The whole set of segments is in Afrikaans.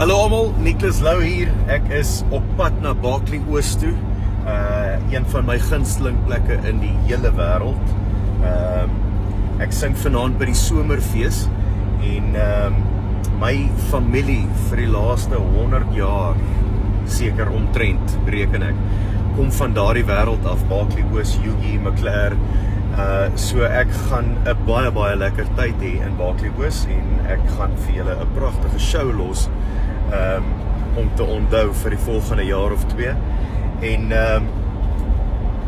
Hallo almal, Nicholas Lou hier. Ek is op pad na Berkeley Oos toe. Een van my gunsteling plekke in die hele wêreld. Ek sing vanaand by die Somerfees en my familie vir die laaste 100 jaar, seker omtrent, bereken ek, kom van daardie wêreld af, Berkeley Oos, Yugi, McLair. So ek gaan 'n baie lekker tyd hê in Berkeley Oos en ek gaan vir julle 'n pragtige show los om te onthou vir die volgende jaar of 2. En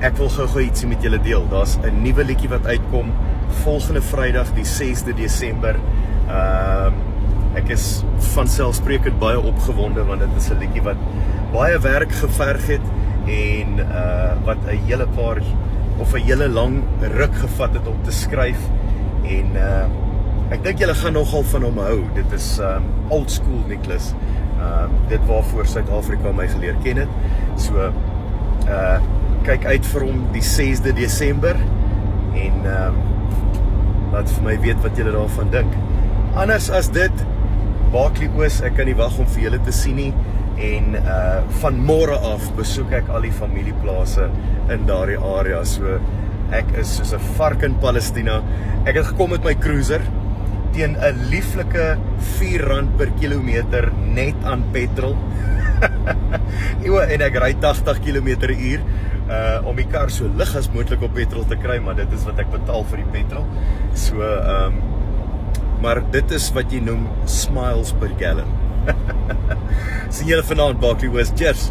ek wil gou ietsie met julle deel. Daar's 'n nuwe liedjie wat uitkom volgende Vrydag die 6de Desember. Ek is vanselfsprekend baie opgewonde want dit is 'n liedjie wat baie werk geverg het en wat 'n hele paar of 'n hele lang ruk gevat het om te skryf en ek dink julle gaan nogal van hom hou. Dit is old school Nicholas. Dit waarvoor Suid-Afrika my geleer ken het. So kyk uit vir hom die 6de Desember en laat vir my weet wat julle daarvan dink. Anders as dit, Berkeley Oos, ek kan nie wag om vir julle te sien nie. En van môre af besoek ek al die familieplase in daardie area. So ek is soos 'n vark in Palestina. Ek het gekom met my cruiser teen 'n lieflike R4 per kilometer net aan petrol. En ek ry 80 km/h om die kar so lig as moontlik op petrol te kry, maar dit is wat ek betaal vir die petrol. So maar dit is wat jy noem smiles per gallon. Sien julle vanaand, Berkeley Oos. Cheers!